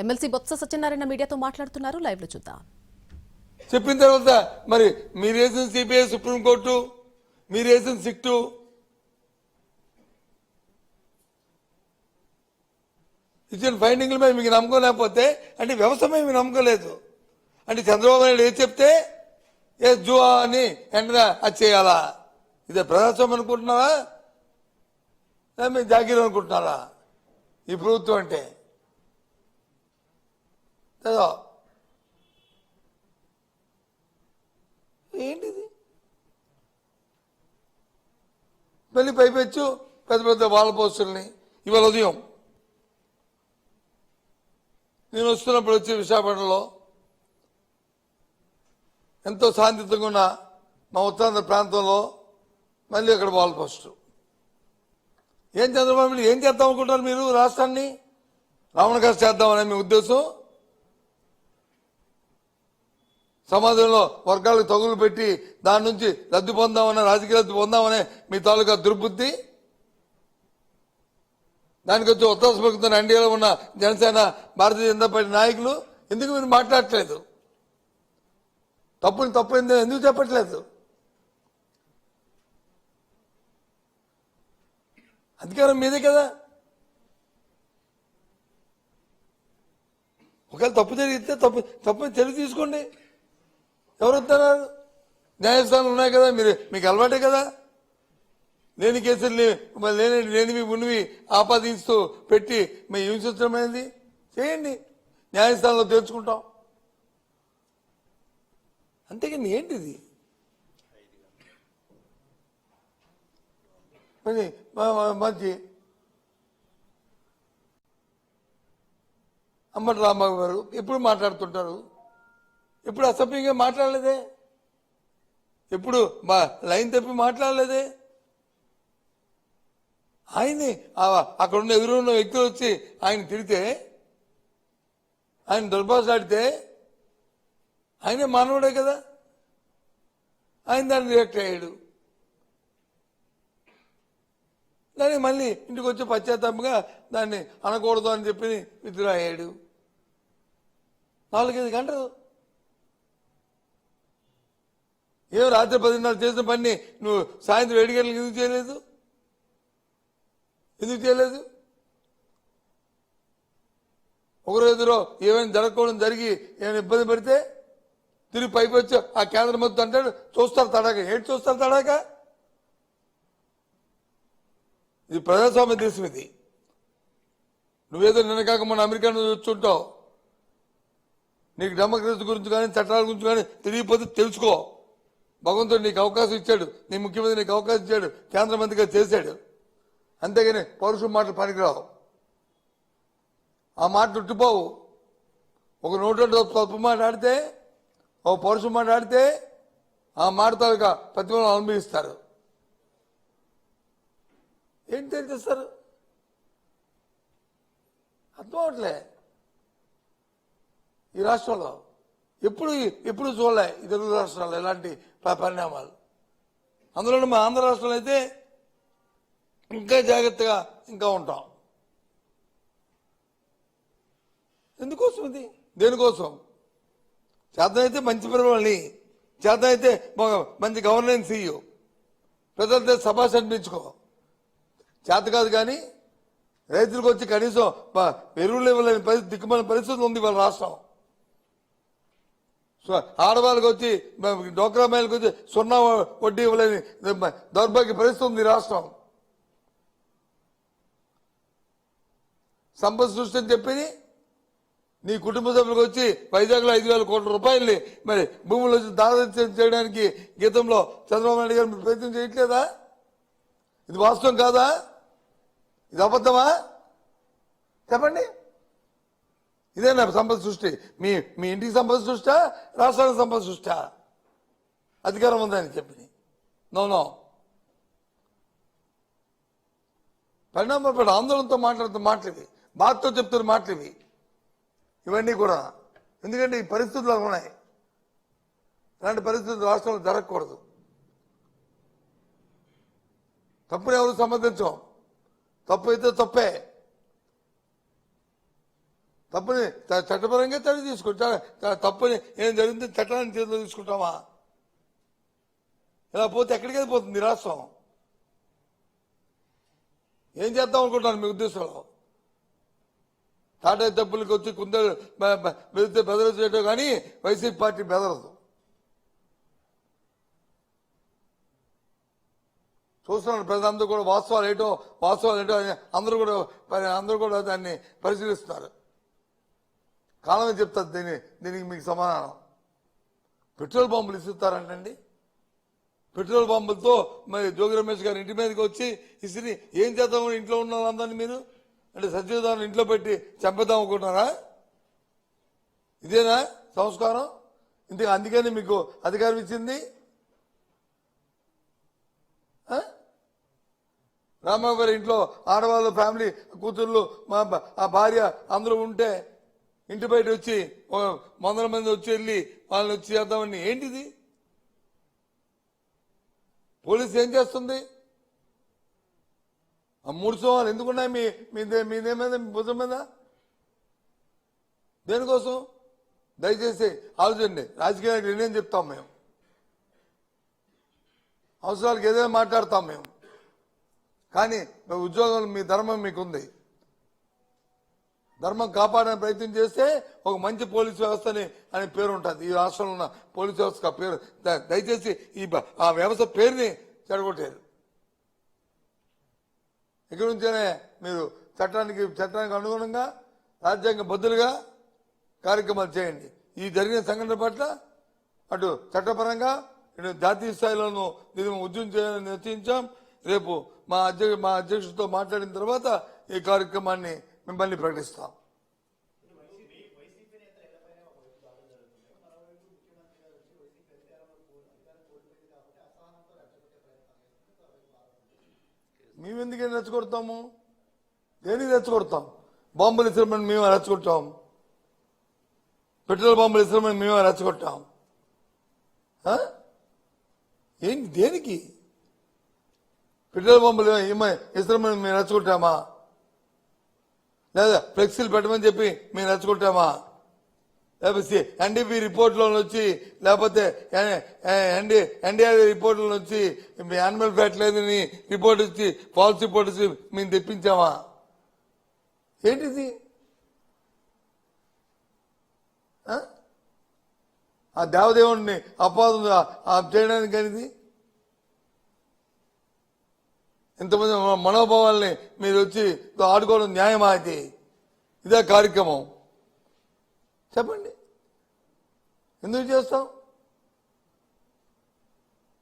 MLC Botsa Satyanarayana మీడియాతో మాట్లాడుతున్నారు. Live లో చూద్దాం. చెప్పిన తర్వాత మరి మీరు వేసిన సిబిఐ, సుప్రీంకోర్టు, మీరు వేసిన సిట్టు ఇచ్చిన ఫైండింగ్ల మీద మీకు నమ్మకం లేకపోతే అంటే వ్యవస్థ మీద మీకు నమ్మకం లేదు అంటే చంద్రబాబు నాయుడు ఏది చెప్తే ఏ జువా అని వెంటనే అది చేయాలా? ఇదే ప్రజాస్వామ్యం అనుకుంటున్నారా? మీరు జాగీర్ అనుకుంటున్నారా ఈ ప్రభుత్వం అంటే? ఏంటిది? మళ్ళీ పైపెచ్చు పెద్ద పెద్ద వాళ్ళ పోస్టుల్ని ఇవాళ ఉదయం నేను వస్తున్నప్పుడు వచ్చి విశాఖపట్నంలో ఎంతో శాంతియుతంగా ఉన్న మా ఉత్తరాంధ్ర ప్రాంతంలో మళ్ళీ అక్కడ వాల్ పోస్టు. ఏం చంద్రబాబు నాయుడు ఏం చేద్దాం అనుకుంటారు మీరు? రాష్ట్రాన్ని రావణ కాస్త చేద్దామనే మీ ఉద్దేశం? సమాజంలో వర్గాలకు తగులు పెట్టి దాని నుంచి లబ్ధి పొందామనే, రాజకీయ లబ్ధి పొందామనే మీ తాలూకా దుర్బుద్ధి. దానికి వచ్చి ఉత్తరాంధ్ర ప్రభుత్వం ఎన్డీఏలో ఉన్న జనసేన, భారతీయ జనతా పార్టీ నాయకులు ఎందుకు మీరు మాట్లాడట్లేదు? తప్పు ఎందుకు చెప్పట్లేదు? అధికారం మీదే కదా. ఒకవేళ తప్పు జరిగితే తప్పు తెలివి తీసుకోండి. ఎవరు వస్తున్నారు? న్యాయస్థానాలు ఉన్నాయి కదా, మీకు అలవాటే కదా. లేని కేసుల్ని లేనివి ఉన్నవి ఆపాదిస్తూ పెట్టి మేము హింసించడం అనేది చేయండి, న్యాయస్థానంలో తేల్చుకుంటాం. అంతేకాని ఏంటిది? మంచి అంబటి రాంబాబు గారు ఎప్పుడు మాట్లాడుతుంటారు, ఎప్పుడు అసభ్యంగా మాట్లాడలేదే, ఎప్పుడు లైన్ తప్పి మాట్లాడలేదే. ఆయన్ని అక్కడున్న ఎదురున్న వ్యక్తులు వచ్చి ఆయన తిడితే, ఆయన దుర్భాషలాడితే ఆయనే మానవుడే కదా, ఆయన దాన్ని రియాక్ట్ అయ్యాడు. దాన్ని మళ్ళీ ఇంటికి వచ్చి పశ్చాత్తాపంగా దాన్ని అనకూడదు అని చెప్పి విత్డ్రా అయ్యాడు. 4-5 గంటలు ఏం రాత్రి 10:30 చేసిన పని నువ్వు సాయంత్రం 7 గంటలకు ఎందుకు చేయలేదు? ఒకరోజులో ఏమైనా జరగకూడదు జరిగి ఏమైనా ఇబ్బంది పడితే తిరిగి పైకి వచ్చి ఆ కేంద్రం మొత్తం అంటాడు చూస్తారు తడాక. ఏంటి చూస్తారు తడాక? ఇది ప్రజాస్వామ్య దేశం. ఇది నువ్వేదో నిన్న కాక మన అమెరికా నుంచి వచ్చుంటావు. నీకు డెమోక్రసీ గురించి కానీ చట్టాల గురించి కానీ తెలియకపోతే తెలుసుకో. భగవంతుడు నీకు అవకాశం ఇచ్చాడు, నీ ముఖ్యమంత్రి నీకు అవకాశం ఇచ్చాడు, కేంద్ర మంత్రిగా చేశాడు. అంతేగాని పౌరుషం మాటలు పనికిరావు. ఆ మాట ఉట్టిపోవు. ఒక నోట్లో తప్పు మాట్లాడితే, ఒక పౌరుషం మాట్లాడితే ఆ మాట తాలూకా ప్రతిఫలం అనుభవిస్తారు. ఏంటి తెలియజేస్తారు? అర్థం అవట్లే. ఈ రాష్ట్రంలో ఎప్పుడు చూడలే ఈ తెలుగు రాష్ట్రాల్లో ఎలాంటి పరిణామాలు. అందులో మా ఆంధ్ర రాష్ట్రంలో అయితే ఇంకా జాగ్రత్తగా ఇంకా ఉంటాం. ఎందుకోసం ఇది? దేనికోసం? చేతనైతే మంచి పరిపాలన, చేతనైతే మంచి గవర్నెన్స్ ఇయ్యు, ప్రజలతో సభాష్ అనిపించుకో. చేత కాదు కానీ రైతులకు వచ్చి కనీసం ఎరువులు ఇవ్వలేని పరిస్థితి, దిక్కుమల పరిస్థితులు ఉంది వాళ్ళ రాష్ట్రం. ఆడవాళ్ళకి వచ్చి డోక్రా మహిళలకు వచ్చి 0 వడ్డీ ఇవ్వలేని దౌర్భాగ్య పరిస్థితి ఉంది రాష్ట్రం. సంపద సృష్టి అని చెప్పి నీ కుటుంబ సభ్యులకు వచ్చి వైజాగ్లో 5,000 కోట్ల రూపాయల్ని మరి భూములు వచ్చి దాదాపు చేయడానికి గీతంలో చంద్రబాబు నాయుడు గారు ప్రయత్నం చేయట్లేదా? ఇది వాస్తవం కాదా? ఇది అబద్ధమా? చెప్పండి. ఇదేనా సంపద సృష్టి? మీ ఇంటికి సంపద సృష్టి, రాష్ట్రానికి సంపద సృష్టి? అధికారం ఉందని చెప్పి నో పరిణామపడి ఆందోళనతో మాట్లాడుతున్న మాటలు ఇవి, బాధతో చెప్తున్న మాటలు ఇవి. ఇవన్నీ కూడా ఎందుకంటే ఈ పరిస్థితులు ఉన్నాయి. ఇలాంటి పరిస్థితులు రాష్ట్రంలో జరగకూడదు. తప్పుని ఎవరు సమర్థించం. తప్పు అయితే తప్పే. తప్పని చట్టపరంగా చర్య తీసుకుంటా. తప్పని ఏం జరిగింది చట్టాన్ని చేతిలో తీసుకుంటామా? ఇలా పోతే ఎక్కడికి వెళ్ళిపోతుంది రాష్ట్రం? ఏం చేద్దాం అనుకుంటాను మీ ఉద్దేశంలో? టాటా తప్పులకి వచ్చి కుందరు బెదిరితే బెదర చేయటం కానీ వైసీపీ పార్టీ బెదరదు. చూస్తున్నాను ప్రజలందరూ కూడా వాస్తవాలు ఏంటో అని అందరూ కూడా దాన్ని పరిశీలిస్తున్నారు. కాలమే చెప్తారు దీనికి మీకు సమాధానం. పెట్రోల్ బాంబులు ఇస్తారంటండి. పెట్రోల్ బాంబులతో మరి జోగి రమేష్ గారి ఇంటి మీదకి వచ్చి ఇసిరి ఏం చేద్దామని ఇంట్లో ఉన్న వాళ్ళందరినీ మీరు అంటే సత్యదాన్ని ఇంట్లో పెట్టి చంపేద్దాం అనుకుంటున్నారా? ఇదేనా సంస్కారం? అందుకని మీకు అధికారం ఇచ్చింది. రామారావు గారి ఇంట్లో ఆడవాళ్ళు ఫ్యామిలీ కూతుళ్ళు ఆ భార్య అందరూ ఉంటే ఇంటి బయట వచ్చి 100 మంది వచ్చి వెళ్ళి వాళ్ళని వచ్చి చేద్దామని ఏంటిది? పోలీసు ఏం చేస్తుంది? ఆ 3 సోమాలు ఎందుకున్నాయి మీదేమీద మీ భుజం మీద? దేనికోసం? దయచేసి ఆలోచండి. రాజకీయ నాయకులు నేనేం చెప్తాం మేము, అవసరాలకు ఏదైనా మాట్లాడతాం మేము. కానీ ఉద్యోగం మీ ధర్మం మీకుంది. ధర్మం కాపాడడానికి ప్రయత్నం చేస్తే ఒక మంచి పోలీసు వ్యవస్థని అనే పేరు ఉంటుంది ఈ రాష్ట్రంలో ఉన్న పోలీసు వ్యవస్థ పేరు. దయచేసి ఆ వ్యవస్థ పేరుని చెడగొట్టారు. ఇక్కడి నుంచేనే మీరు చట్టానికి అనుగుణంగా రాజ్యాంగ బద్దులుగా కార్యక్రమాలు చేయండి. ఈ జరిగిన సంఘటన పట్ల అటు చట్టపరంగా ఇటు జాతీయ స్థాయిలోనూ దీన్ని ఉద్యమం చేయాలని నిశ్చయించాం. రేపు మా అధ్యక్షుడితో మాట్లాడిన తర్వాత ఈ కార్యక్రమాన్ని మిమ్మల్ని ప్రకటిస్తాం. మేమెందుకని రెచ్చగొడతాము? దేనికి రెచ్చగొడతాం? బాంబులు ఇస్తామని మేమే రెచ్చగొట్టాం. పెట్రోల్ బాంబులు ఇస్తామని మేమే రెచ్చగొట్టాం. ఏంటి దేనికి? పెట్రోల్ బాంబులు ఇస్తామని మేము రెచ్చగొట్టామా? లేదా ఫ్లెక్సీలు పెట్టమని చెప్పి మేము రెచ్చగొట్టామా? లేకపోతే ఎన్డీపీ రిపోర్ట్లో వచ్చి లేకపోతే ఎన్డీఆర్ రిపోర్ట్లో వచ్చి యానిమల్ ఫ్యాట్ లేదని రిపోర్ట్ వచ్చి ఫాల్స్ రిపోర్ట్ వచ్చి మేము తెప్పించామా? ఏంటిది? ఆ దేవదేవుడిని అపవాదం చేయడానికి అనేది ఇంతమంది మనోభావాల్ని మీరు వచ్చి ఆడుకోవడం న్యాయమా? అయితే ఇదే కార్యక్రమం చెప్పండి. ఎందుకు చేస్తాం?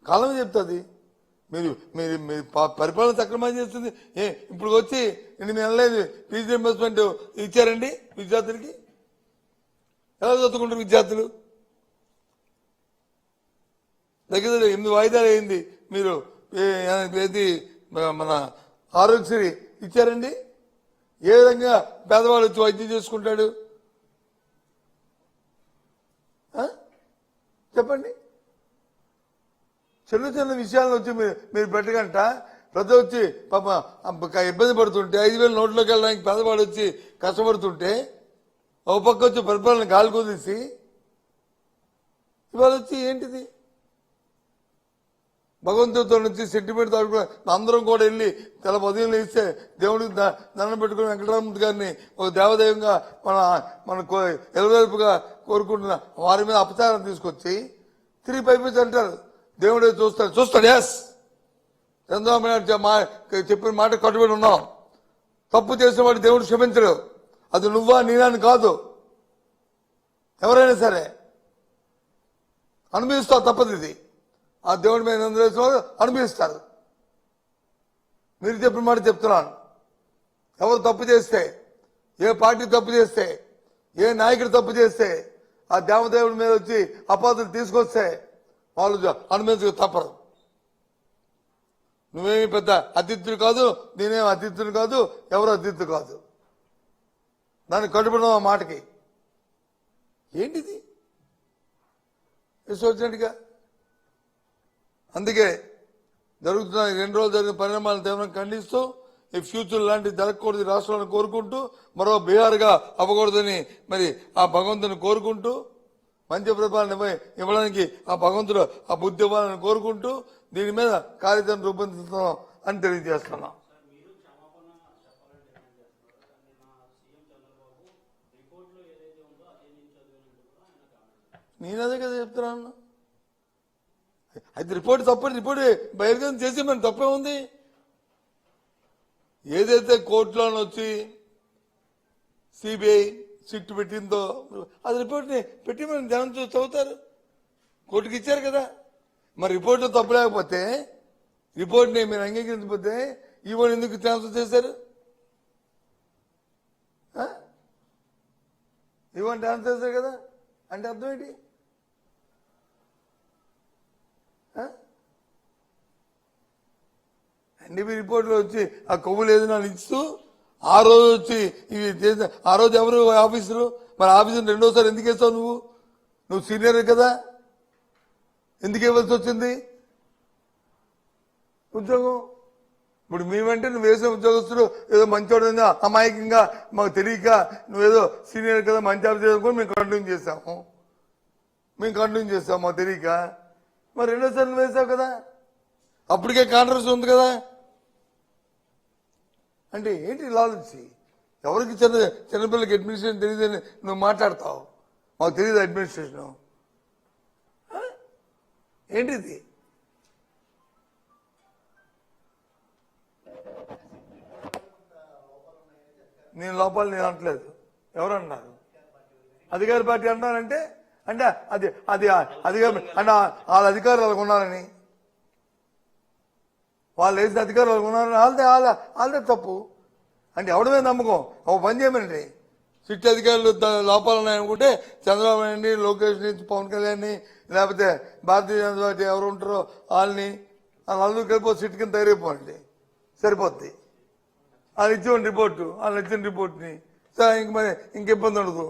కాలం చెప్తుంది. మీరు మీరు మీరు పరిపాలన సక్రమంగా చేస్తుంది. ఇప్పుడు వచ్చి 8 నెలలేదు ఫీజు రీయింబర్స్మెంట్ ఇచ్చారండి విద్యార్థులకి. ఎలా చదువుకుంటారు విద్యార్థులు? దగ్గర 8 వాయిదాలు అయింది. మీరు ఏది మన ఆరోగ్యశ్రీ ఇచ్చారండి. ఏ విధంగా పేదవాడు వచ్చి వైద్యం చేసుకుంటాడు చెప్పండి. చిన్న చిన్న విషయాలను వచ్చి మీరు పెట్టగంట ప్రజలు వచ్చి పాప ఇబ్బంది పడుతుంటే 5,000 నోట్లోకి వెళ్ళడానికి పేదవాడు వచ్చి కష్టపడుతుంటే ఒక పక్క వచ్చి పరిపాలన గాలి కుదిసి ఇవాళ వచ్చి ఏంటిది? భగవంతుడితో నుంచి సెంటిమెంట్ అందరం కూడా వెళ్ళి తెల ఉదయంలో ఇస్తే దేవుడికి దండం పెట్టుకుని వెంకటరామూర్తి గారిని ఒక దేవదైవంగా మన ఎలవేల్పుగా కోరుకుంటున్న వారి మీద అపచారం తీసుకొచ్చి తిరిగి పైపించి అంటారు దేవుడే చూస్తాడు. ఎస్, చంద్రబాబు నాయుడు చెప్పిన మాట కట్టుబడి ఉన్నాం. తప్పు చేసిన వాడు దేవుడు క్షమించడు. అది నువ్వా నేనని కాదు, ఎవరైనా సరే అనుభవిస్తావు. తప్పదు. ఇది ఆ దేవుడి మీద అనుభవిస్తారు. మీరు చెప్పిన మాట చెప్తున్నాను. ఎవరు తప్పు చేస్తే, ఏ పార్టీ తప్పు చేస్తే, ఏ నాయకుడు తప్పు చేస్తే ఆ దేవదేవుడి మీద వచ్చి అపాధులు తీసుకొస్తే వాళ్ళు అనుభవించక తప్పరు. నువ్వేమి పెద్ద అతిథులు కాదు, నేనేం అతిథులు కాదు, ఎవరు అతిథులు కాదు. దాన్ని కట్టుబడిన ఆ మాటకి ఏంటిది వచ్చినట్టుగా. అందుకే జరుగుతున్న 2 రోజులు జరిగిన పరిణామాలను తీవ్రంగా ఖండిస్తూ ఈ ఫ్యూచర్ లాంటివి జరగకూడదు ఈ రాష్ట్రాలను కోరుకుంటూ, మరో బీహార్గా అవ్వకూడదని మరి ఆ భగవంతుని కోరుకుంటూ, మంచి పరిపాలన ఇవ్వడానికి ఆ భగవంతుడు ఆ బుద్ధి ఇవ్వాలని కోరుకుంటూ దీని మీద కార్యాచరణ రూపొందిస్తున్నాం అని తెలియజేస్తున్నాం. నేను అదే కదా చెప్తున్నాను. అయితే రిపోర్ట్ తప్పని రిపోర్ట్ బహిర్గతం చేసి మన తప్పే ఉంది. ఏదైతే కోర్టులో వచ్చి సిబిఐ సిట్ పెట్టిందో అది రిపోర్ట్ని పెట్టి మనం జనం చూసి చదువుతారు. కోర్టుకి ఇచ్చారు కదా. మరి రిపోర్ట్లో తప్పు లేకపోతే, రిపోర్ట్ని మీరు అంగీకరించకపోతే ఈవోని ఎందుకు ట్రాన్స్ఫర్ చేశారు? ఈవోని ట్రాన్స్ఫర్ చేశారు కదా. అంటే అర్థం ఏంటి? ఎన్డీపీ రిపోర్ట్లో వచ్చి ఆ కొవ్వులు ఏదైనా ఇస్తూ ఆ రోజు వచ్చి ఇవి చేసిన ఆ రోజు ఎవరు ఆఫీసరు? మరి ఆఫీసర్ రెండోసారి ఎందుకు వేస్తావు? నువ్వు సీనియర్ కదా, ఎందుకు ఇవ్వాల్సి వచ్చింది ఉద్యోగం? ఇప్పుడు మేమంటే నువ్వు వేసిన ఉద్యోగస్తుడు ఏదో మంచోడు అమాయకంగా మాకు తెలియక నువ్వేదో సీనియర్ కదా మంచి ఆఫీసర్ అనుకుని మేము కంటిన్యూ చేస్తాము మాకు తెలియక. మరి రెండోసారి నువ్వు వేసావు కదా, అప్పటికే కాంట్రవర్సీ ఉంది కదా. అంటే ఏంటి లాలెన్సీ? ఎవరికి చిన్నపిల్లలకి అడ్మినిస్ట్రేషన్ తెలియదని నువ్వు మాట్లాడతావు. మాకు తెలియదు అడ్మినిస్ట్రేషన్ ఏంటిది? నేను లోపాలు నేను అనట్లేదు. ఎవరన్నారు? అధికార పార్టీ అంటారంటే అంటే అది అది అధికార అంటే వాళ్ళ అధికారులు వాళ్ళకు ఉన్నారని, వాళ్ళు వేసిన అధికారులు వాళ్ళకు ఉన్నారని వాళ్ళదే తప్పు. అంటే ఎవరి మీద నమ్మకం? ఒక పని చేయమనండి, సిట్ అధికారులు లోపాలు ఉన్నాయనుకుంటే చంద్రబాబు నాయుడిని, లోకేష్ని, పవన్ కళ్యాణ్ని, లేకపోతే భారతీయ జనతా పార్టీ ఎవరు ఉంటారో వాళ్ళందరూ కలిపి సిట్ కింద తయారైపోండి, సరిపోద్ది. వాళ్ళు ఇచ్చేవాడి రిపోర్టు, వాళ్ళు ఇచ్చిన రిపోర్ట్ని సరే ఇంక మరి ఇంకెబ్బంది ఉండదు.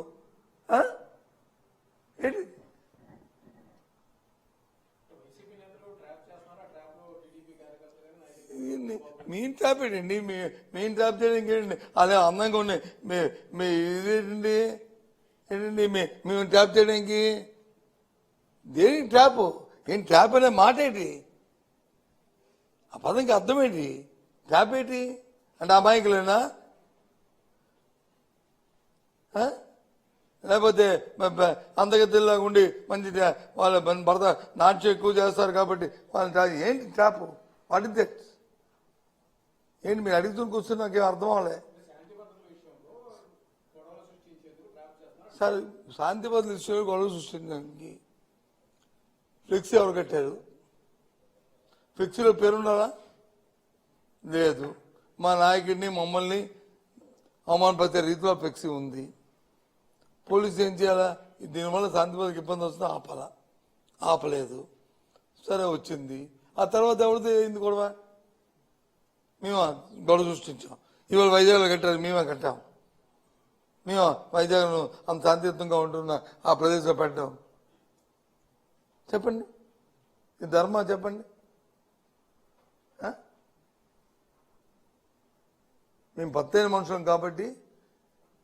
ఏంటి మెయిన్ ట్రాప్ ఏంటండి? మెయిన్ ట్రాప్ చేయడానికి ఏంటండి? అదే అందంగా ఉన్నాయి మీ ఇదేంటండి ఏంటండి మేము ట్రాప్ చేయడానికి? దేనికి ట్రాప్? ఏం ట్రాప్ అనే మాట ఏంటి? ఆ పదంకి అర్థం ఏంటి? ట్రాప్ ఏంటి అంటే అమాయకులేనా? లేకపోతే అందగతిలాగా ఉండి మంచి వాళ్ళ భర్త నాట్యం ఎక్కువ చేస్తారు కాబట్టి వాళ్ళని ఏంటి ట్రాప్? What is that? ఏంటి మీరు అడుగుతున్న కూర్చొని నాకేం అర్థం అవ్వలే. సరే, శాంతి భద్రతల విషయంలో గొడవ సృష్టించడానికి ఫ్లెక్సీ ఎవరు కట్టారు? ఫ్లెక్సీలో పేరున్నారా? లేదు. మా నాయకుడిని మమ్మల్ని అవమానపరిచే రీతిలో ఫ్లెక్సీ ఉంది. పోలీసు ఏం చేయాలా? దీనివల్ల శాంతి భద్రతకి ఇబ్బంది వస్తుందో ఆపలేదు. సరే వచ్చింది. ఆ తర్వాత ఎవరిది అయింది గొడవ? మేము గొడవ సృష్టించాం. ఇవాళ వైజాగ్లో కట్టారు, మేమే కట్టాం. మేము వైజాగ్ను అంత శాంతియుతంగా ఉంటున్న ఆ ప్రదేశంలో పెట్టాం. చెప్పండి, ఇది ధర్మా? చెప్పండి. మేము పత్తైన మనుషులం కాబట్టి,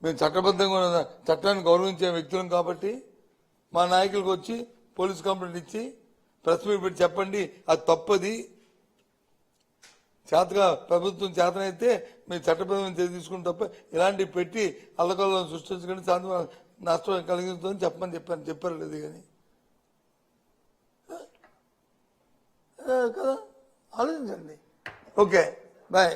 మేము చట్టబద్ధంగా ఉన్న చట్టాన్ని గౌరవించే వ్యక్తులం కాబట్టి మా నాయకులకు వచ్చి పోలీస్ కంప్లైంట్ ఇచ్చి ప్రెస్ మీట్ పెట్టి చెప్పండి అది తప్పది, చేతగా ప్రభుత్వం చేతనైతే మీరు చట్టబద్ధంగా తీసుకుని తప్ప ఇలాంటివి పెట్టి అల్లకల్లోని సృష్టించకండి, శాంతి నష్టం కలిగిస్తుందని చెప్పారు లేదు కానీ కదా. ఆలోచించండి. Okay, bye.